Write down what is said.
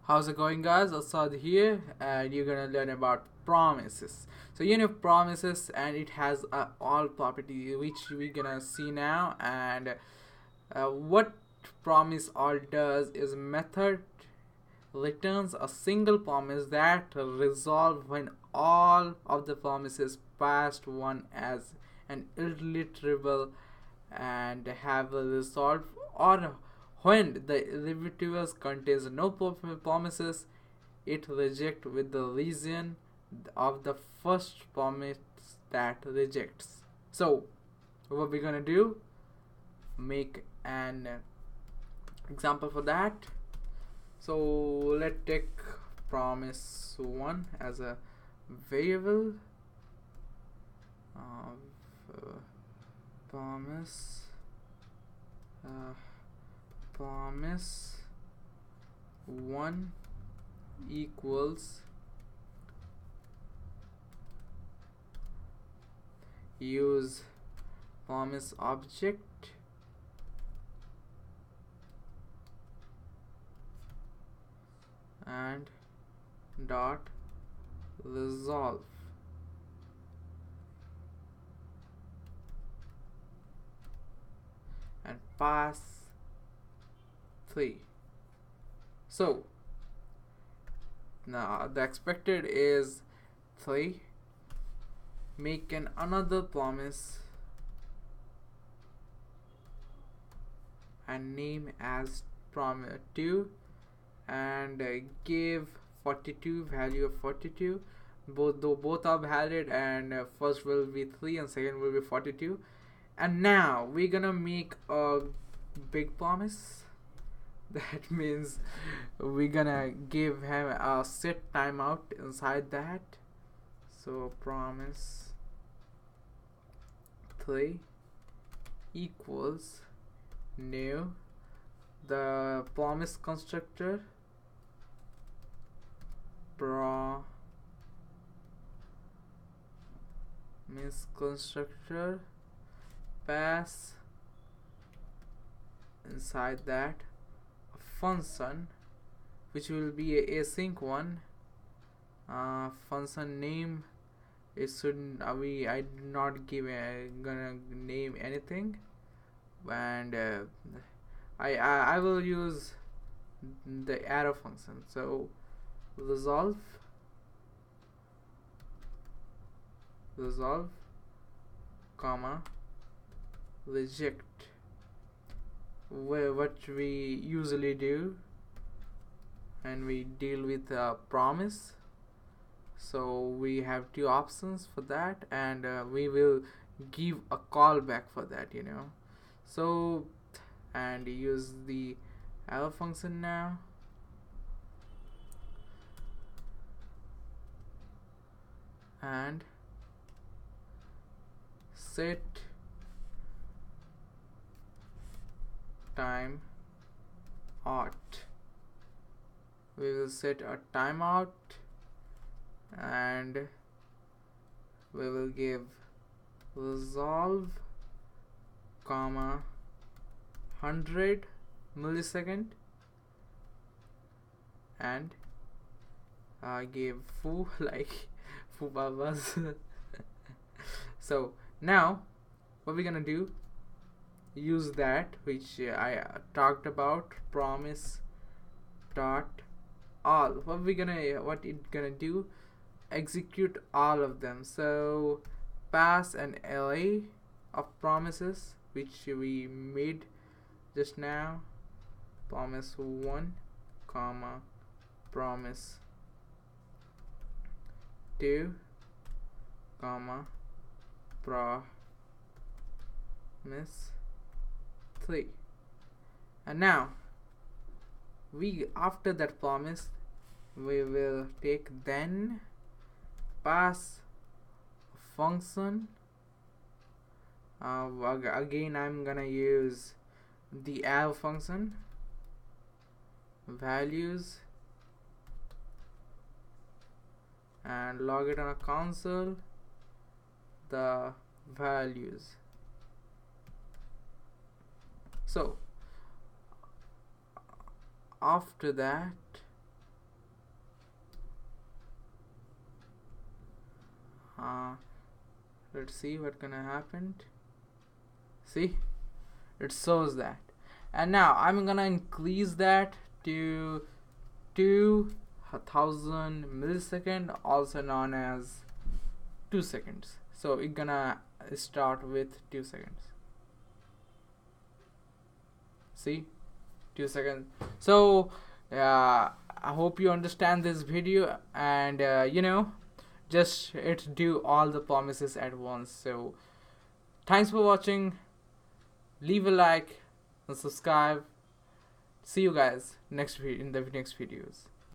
How's it going, guys? Asad here, and you're gonna learn about promises. So promises, and it has all property which we're gonna see now. And what promise all does is method returns a single promise that resolve when all of the promises past one as an iterable and have a result, or when the derivative contains no promises, it rejects with the reason of the first promise that rejects. So what we're gonna do, make an example for that. So let's take promise 1 as a variable. Promise promise 1 equals use promise object and dot resolve and pass 3. So now the expected is 3. Make another promise and name as promise 2 and give 42 value of 42. Both are valid, and first will be 3 and second will be 42. And now we're gonna make a big promise. That means we're gonna give him a set timeout inside that. So promise 3 equals new, the promise constructor promise constructor pass inside that a function which will be a async one. Function name, it shouldn't I do not give gonna name anything, and I will use the arrow function. So resolve comma reject, what we usually do and we deal with a promise. So we have two options for that, and we will give a callback for that, so and use the arrow function now, and set time out. We will set a timeout and we will give resolve comma 100 millisecond and give foo like foo babas. So now what we're gonna do, use that which I talked about, promise dot all. What it gonna do, execute all of them. So pass an array of promises which we made just now, promise 1 comma promise 2 comma promise 3. And now after that promise we will take then pass function. Again I'm gonna use the arrow function, values, and log it on a console, the values. So after that let's see what gonna happen. See, it shows that. And now I'm gonna increase that to 2000 millisecond, also known as 2 seconds. So it's gonna start with 2 seconds. See, 2 seconds. So I hope you understand this video, and just do all the promises at once. So thanks for watching. Leave a like and subscribe. See you guys in the next videos.